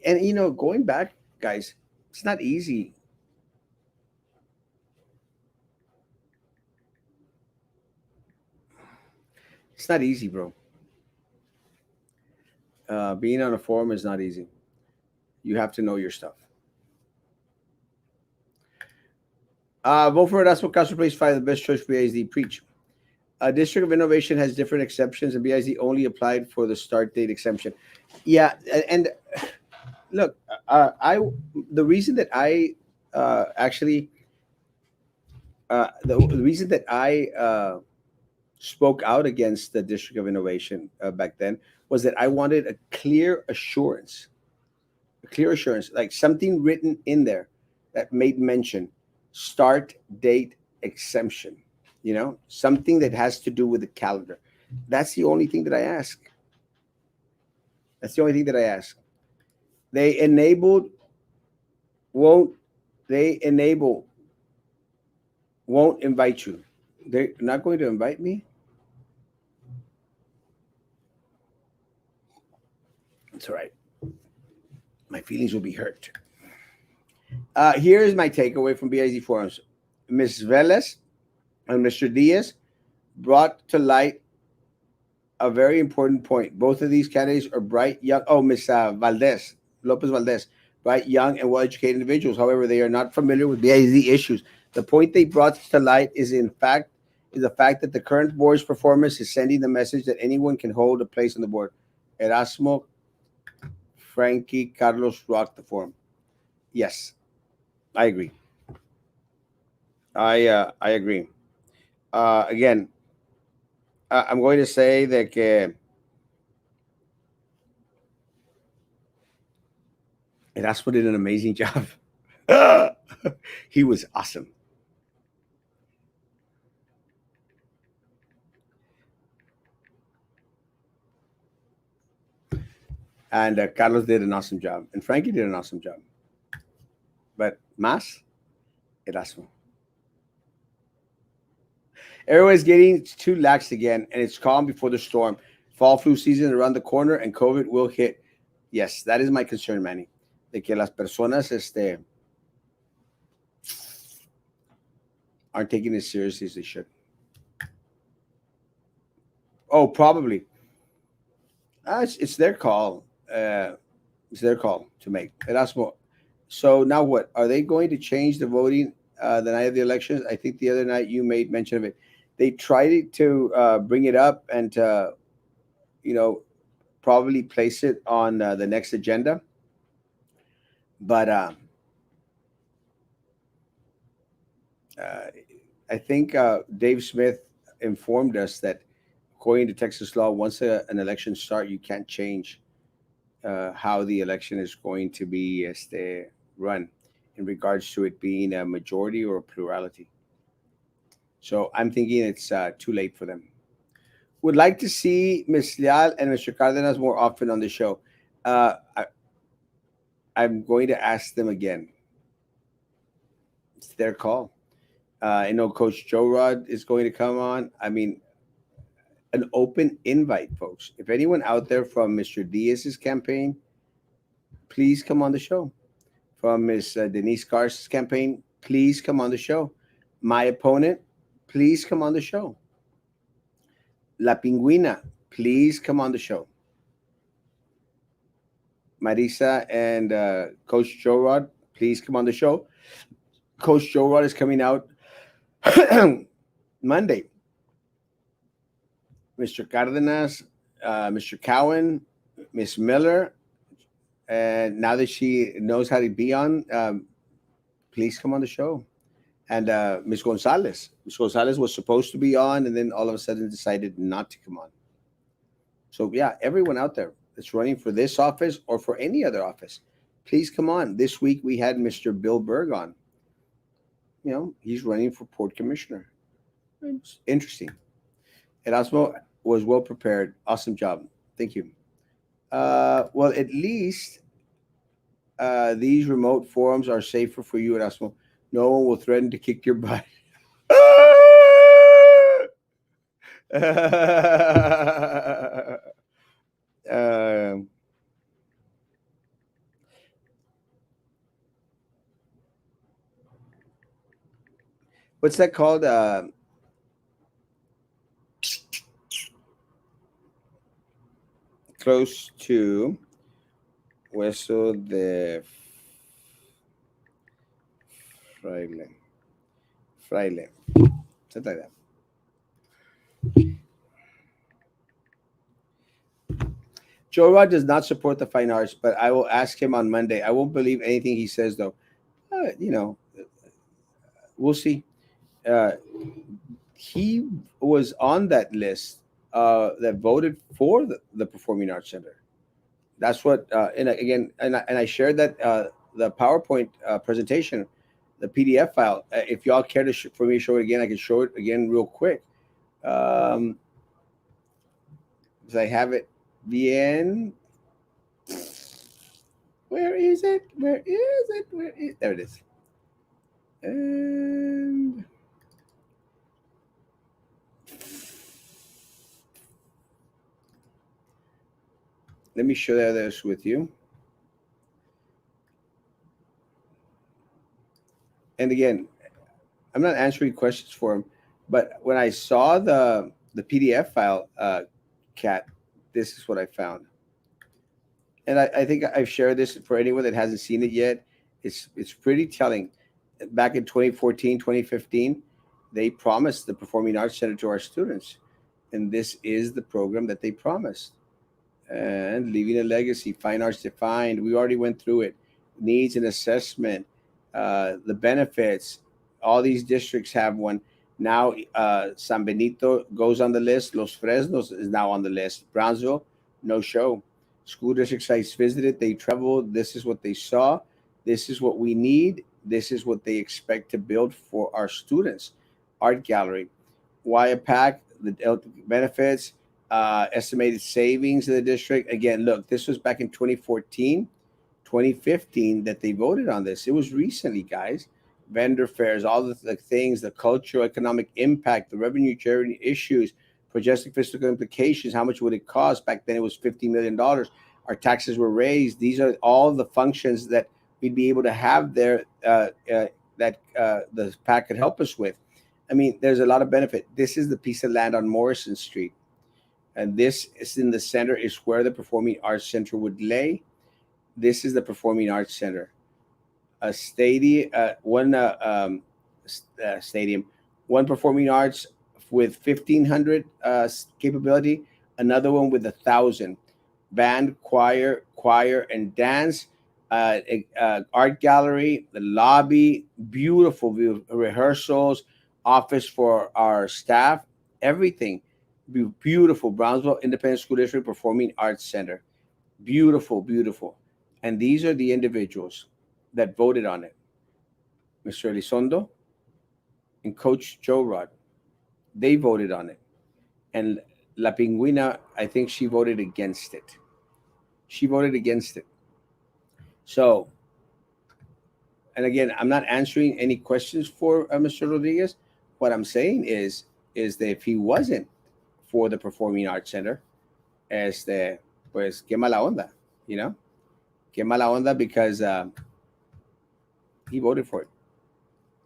And going back, guys, it's not easy. It's not easy, bro. Being on a forum is not easy. You have to know your stuff. Vote for Erasmo Castro, place 5, the best choice for BISD. Preach. District of Innovation has different exceptions, and BISD only applied for the start date exemption. Yeah, and look, the reason that I actually the reason that I spoke out against the District of Innovation back then was that I wanted a clear assurance, like something written in there that made mention start date exemption. Something that has to do with the calendar. That's the only thing that I ask. That's the only thing that I ask. They enabled, won't they enable, won't invite you. They're not going to invite me. It's all right. My feelings will be hurt. Here is my takeaway from BIZ forums. Ms. Veles and Mr. Diaz brought to light a very important point. Both of these candidates are bright, young. Oh, Ms. Lopez Valdez, bright, young, and well-educated individuals. However, they are not familiar with BIZ issues. The point they brought to light is the fact that the current board's performance is sending the message that anyone can hold a place on the board. Erasmo, Frankie, Carlos rocked the forum. Yes, I agree. I agree. Again, I'm going to say that Erasmo did an amazing job. He was awesome. And Carlos did an awesome job, and Frankie did an awesome job. But Mas, Erasmo. Everyone's getting too lax again, and it's calm before the storm. Fall flu season around the corner, and COVID will hit. Yes, that is my concern, Manny. De que las personas aren't taking it as seriously as they should. Oh, probably. It's their call. It's their call to make. Erasmo. So now what? Are they going to change the voting the night of the elections? I think the other night you made mention of it. They tried to bring it up and you know probably place it on the next agenda, but uh, I think Dave Smith informed us that according to Texas law, once an election starts, you can't change how the election is going to be run in regards to it being a majority or a plurality. So I'm thinking it's too late for them. Would like to see Ms. Leal and Mr. Cardenas more often on the show. I, I'm going to ask them again. It's their call. I know Coach Joe Rod is going to come on. I mean, an open invite, folks. If anyone out there from Mr. Diaz's campaign, please come on the show. From Ms. Denise Garza's campaign, please come on the show. My opponent, please come on the show. La Pingüina, please come on the show. Marisa and Coach Joe Rod, please come on the show. Coach Joe Rod is coming out Monday. Mr. Cardenas, Mr. Cowan, Miss Miller, and now that she knows how to be on, please come on the show. And Miss Gonzalez. Miss Gonzalez was supposed to be on, and then all of a sudden decided not to come on. So yeah, everyone out there that's running for this office or for any other office, please come on. This week we had Mr. Bill Berg on. You know, he's running for port commissioner. It's interesting. Erasmo was well prepared. Awesome job. Thank you. Well, at least these remote forums are safer for you, Erasmo. No one will threaten to kick your butt. uh, what's that called? Close to hueso de fraile. Fraile. Something like that. Joe Rod does not support the fine arts, but I will ask him on Monday. I won't believe anything he says, though. You know, we'll see. Uh, he was on that list that voted for the Performing Arts Center. That's what, and again, and I shared that the PowerPoint presentation, the PDF file. If y'all care to for me to show it again, I can show it again real quick. Um, because I have it. Bien. Where is it? Where is it? Where is there? It is. And let me share this with you. And again, I'm not answering questions for him, but when I saw the PDF file, Cat, this is what I found. And I think I've shared this for anyone that hasn't seen it yet. It's pretty telling. Back in 2014, 2015, they promised the Performing Arts Center to our students, and this is the program that they promised. And leaving a legacy, fine arts defined. We already went through it. Needs and assessment, the benefits. All these districts have one. Now, San Benito goes on the list. Los Fresnos is now on the list. Brownsville, no show. School district sites visited. They traveled. This is what they saw. This is what we need. This is what they expect to build for our students. Art gallery. Why a pack? The benefits. Estimated savings of the district. Again, look, this was back in 2014, 2015 that they voted on this. It was recently, guys. Vendor fairs, all the things, the cultural, economic impact, the revenue generating issues, projected fiscal implications. How much would it cost? Back then, it was $50 million. Our taxes were raised. These are all the functions that we'd be able to have there that the PAC could help us with. I mean, there's a lot of benefit. This is the piece of land on Morrison Street, and this is in the center, is where the Performing Arts Center would lay. This is the Performing Arts Center, a stadium, stadium, one performing arts with 1,500 capability, another one with 1,000, band, choir, and dance, art gallery, the lobby, beautiful view, rehearsals, office for our staff, everything. Beautiful Brownsville Independent School District Performing Arts Center. Beautiful, beautiful. And these are the individuals that voted on it. Mr. Elizondo and Coach Joe Rod. They voted on it. And La Pingüina, I think she voted against it. She voted against it. So, and again, I'm not answering any questions for Mr. Rodriguez. What I'm saying is that if he wasn't for the Performing Arts Center, pues qué mala onda, you know? Qué mala onda because he voted for it.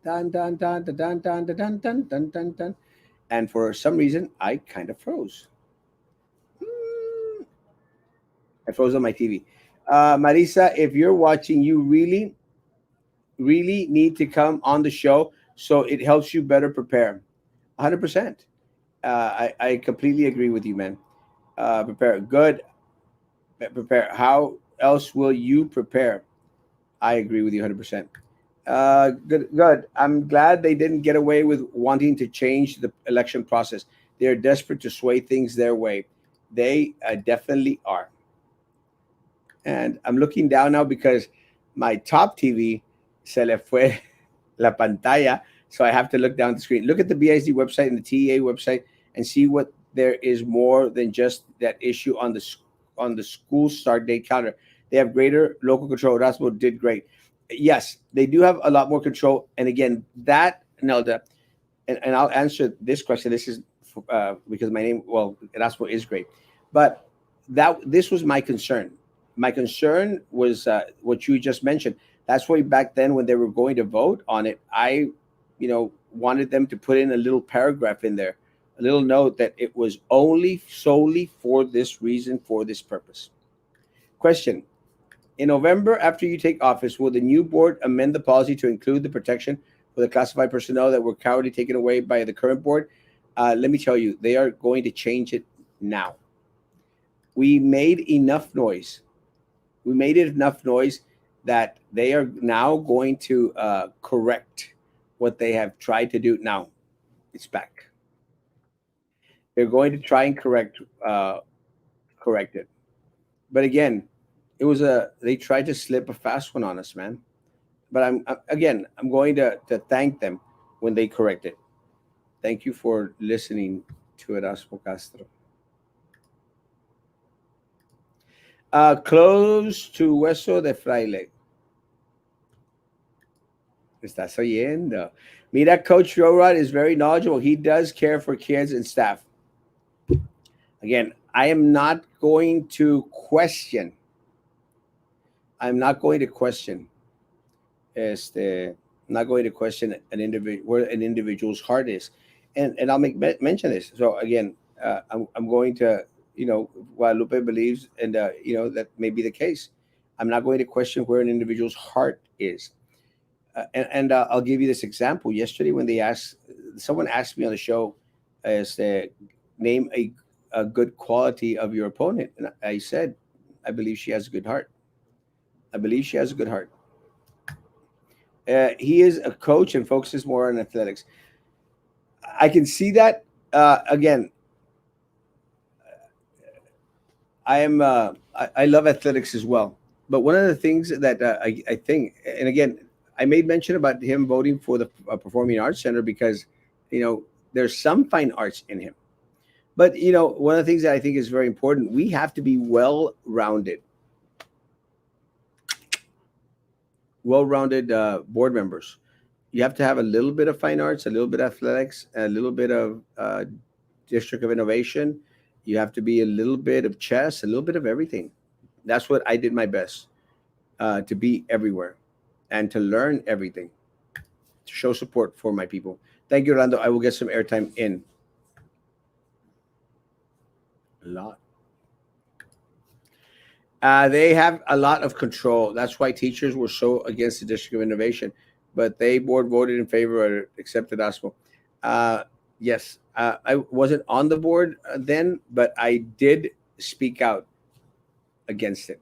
Dun, dun, dun, dun, dun, dun, dun, dun, dun, dun, dun. And for some reason, I kind of froze. I froze on my TV. Marisa, if you're watching, you really, really need to come on the show so it helps you better prepare. 100%. I completely agree with you, man. Prepare. Good. Prepare. How else will you prepare? I agree with you 100%. Good, good. I'm glad they didn't get away with wanting to change the election process. They are desperate to sway things their way. They definitely are. And I'm looking down now because my top TV se le fue la pantalla, so I have to look down the screen. Look at the BISD website and the TEA website and see what there is more than just that issue on the school start date calendar. They have greater local control. Erasmo did great. Yes, they do have a lot more control. And again, that Nelda, and I'll answer this question. This is because my name, well, Erasmo is great, but that this was my concern. My concern was what you just mentioned. That's why back then when they were going to vote on it, I, wanted them to put in a little paragraph in there, a little note that it was only solely for this reason, for this purpose. Question: in November, after you take office, will the new board amend the policy to include the protection for the classified personnel that were currently taken away by the current board? Let me tell you, they are going to change it now. We made enough noise. We made it enough noise that they are now going to correct what they have tried to do. Now it's back. They're going to try and correct it. But again, they tried to slip a fast one on us, man. But I'm going to thank them when they correct it. Thank you for listening to Erasmo Castro. Close to Hueso de Fraile. ¿Estás oyendo? Mira, Coach Rorod is very knowledgeable. He does care for kids and staff. Again, I am not going to question. I'm not going to question. Not going to question where an individual's heart is, and I'll make mention this. So again, I'm going to, Guadalupe believes, and that may be the case. I'm not going to question where an individual's heart is. And I'll give you this example. Yesterday, when someone asked me on the show, name a good quality of your opponent, and I said, I believe she has a good heart. I believe she has a good heart. He is a coach and focuses more on athletics. I can see that. Again, I love athletics as well. But one of the things that I think, and again, I made mention about him voting for the Performing Arts Center because, there's some fine arts in him. But one of the things that I think is very important, we have to be well-rounded board members. You have to have a little bit of fine arts, a little bit of athletics, a little bit of district of innovation. You have to be a little bit of chess, a little bit of everything. That's what I did my best to be everywhere and to learn everything, to show support for my people. Thank you, Orlando. I will get some airtime in a lot. They have a lot of control. That's why teachers were so against the District of Innovation, but they board voted in favor of it, accepted Erasmo. Uh, yes, I wasn't on the board then, but I did speak out against it.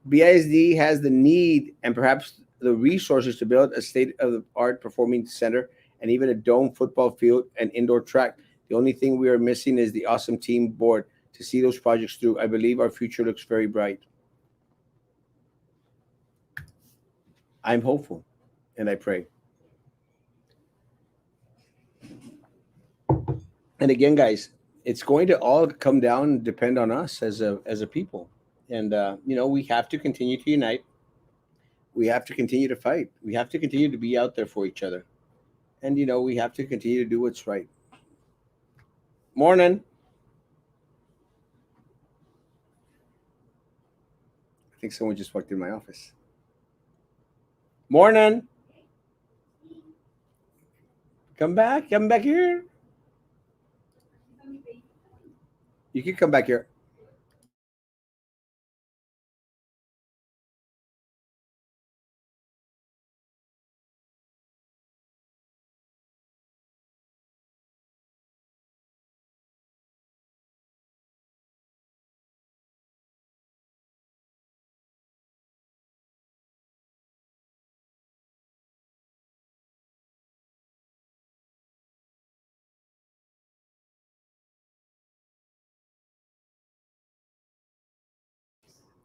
BISD has the need and perhaps the resources to build a state of the art performing center and even a dome football field and indoor track. The only thing we are missing is the awesome team board to see those projects through. I believe our future looks very bright. I'm hopeful and I pray. And again, guys, it's going to all come down and depend on us as a people. And we have to continue to unite. We have to continue to fight. We have to continue to be out there for each other. And we have to continue to do what's right. Morning. I think someone just walked in my office. Morning. Come back. Come back here. You can come back here.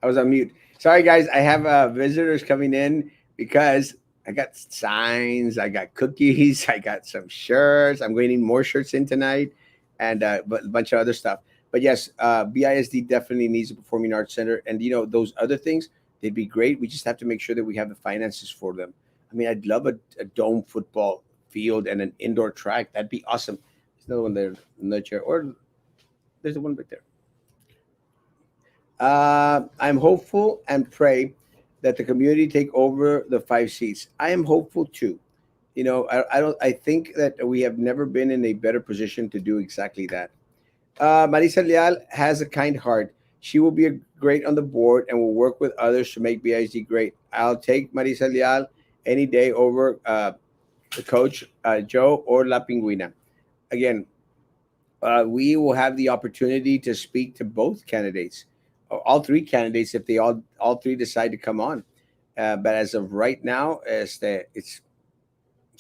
I was on mute. Sorry, guys. I have visitors coming in because I got signs, I got cookies, I got some shirts. I'm getting more shirts in tonight, and but a bunch of other stuff. But yes, BISD definitely needs a performing arts center, and those other things, they'd be great. We just have to make sure that we have the finances for them. I mean, I'd love a dome football field and an indoor track. That'd be awesome. There's another one there in the chair, or there's the one right there. I'm hopeful and pray that the community take over the 5 seats. I am hopeful too. I don't. I think that we have never been in a better position to do exactly that. Marisa Leal has a kind heart. She will be great on the board and will work with others to make BISD great. I'll take Marisa Leal any day over the coach Joe or La Pinguina. Again, we will have the opportunity to speak to both candidates, all three candidates, if they all three decide to come on. But as of right now, it's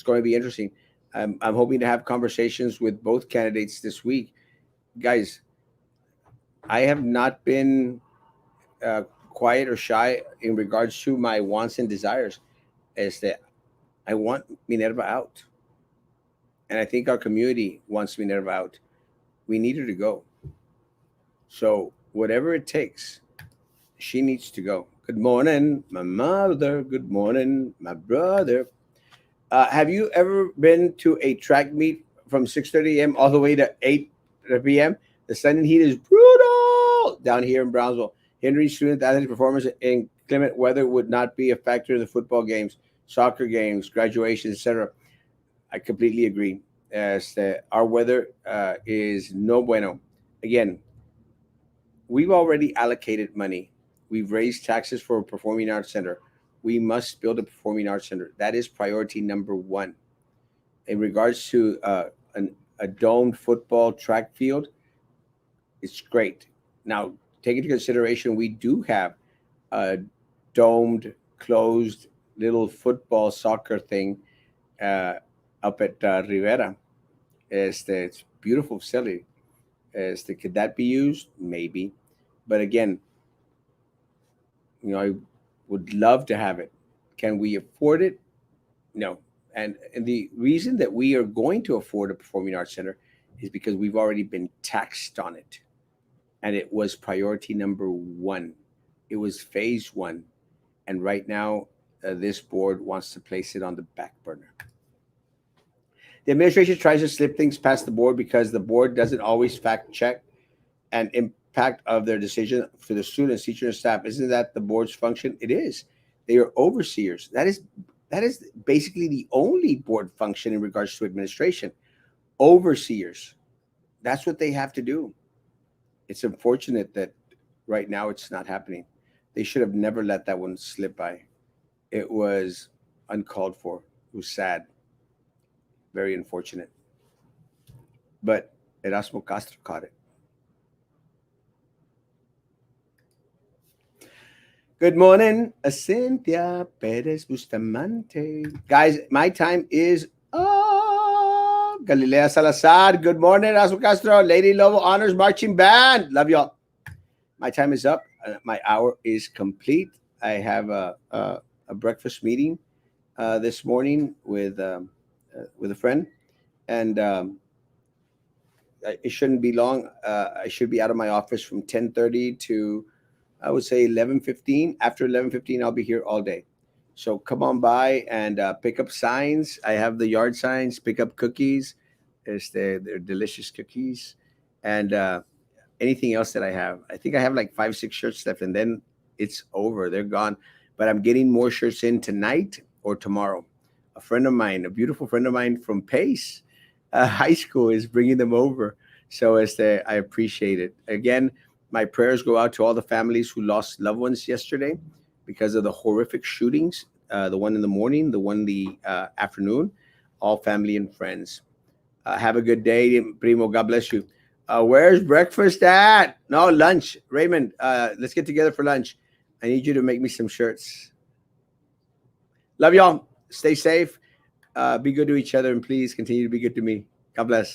going to be interesting. I'm hoping to have conversations with both candidates this week, guys. I have not been uh, quiet or shy in regards to my wants and desires. Is that I want Minerva out, and I think our community wants Minerva out. We need her to go. So whatever it takes, she needs to go. Good morning, my mother. Good morning, my brother. Have you ever been to a track meet from 6:30 a.m. all the way to 8 p.m.? The sun and heat is brutal down here in Brownsville. Hindering student athlete performance in inclement weather would not be a factor in the football games, soccer games, graduations, etc. I completely agree. As our weather is no bueno. Again, we've already allocated money. We've raised taxes for a performing arts center. We must build a performing arts center. That is priority number one. In regards to a domed football track field, it's great. Now, take into consideration we do have a domed, closed little football soccer thing uh, up at Rivera. It's beautiful facility. Could that be used? Maybe. But again, I would love to have it. Can we afford it? No. And the reason that we are going to afford a performing arts center is because we've already been taxed on it. And it was priority number one. It was phase one. And right now, this board wants to place it on the back burner. The administration tries to slip things past the board because the board doesn't always fact check and impact of their decision for the students, teachers, and staff. Isn't that the board's function? It is. They are overseers. That is basically the only board function in regards to administration. Overseers. That's what they have to do. It's unfortunate that right now it's not happening. They should have never let that one slip by. It was uncalled for. It was sad. Very unfortunate. But Erasmo Castro caught it. Good morning, Cynthia Perez Bustamante. Guys, my time is up. Galilea Salazar. Good morning, Erasmo Castro. Lady Lobo Honors Marching Band. Love y'all. My time is up. My hour is complete. I have a breakfast meeting this morning with a friend, and it shouldn't be long. I should be out of my office from 10:30 to, I would say, 11:15. After 11:15, I'll be here all day. So come on by and pick up signs. I have the yard signs. Pick up cookies. They're delicious cookies, and anything else that I have. I think I have like 5, 6 shirts left, and then it's over. They're gone. But I'm getting more shirts in tonight or tomorrow. A friend of mine, a beautiful friend of mine from Pace High School, is bringing them over. So I appreciate it. Again, my prayers go out to all the families who lost loved ones yesterday because of the horrific shootings. The one in the morning, the one in the afternoon. All family and friends. Have a good day, Primo. God bless you. Where's breakfast at? No, lunch. Raymond, let's get together for lunch. I need you to make me some shirts. Love y'all. Stay safe. Be good to each other, and please continue to be good to me. God bless.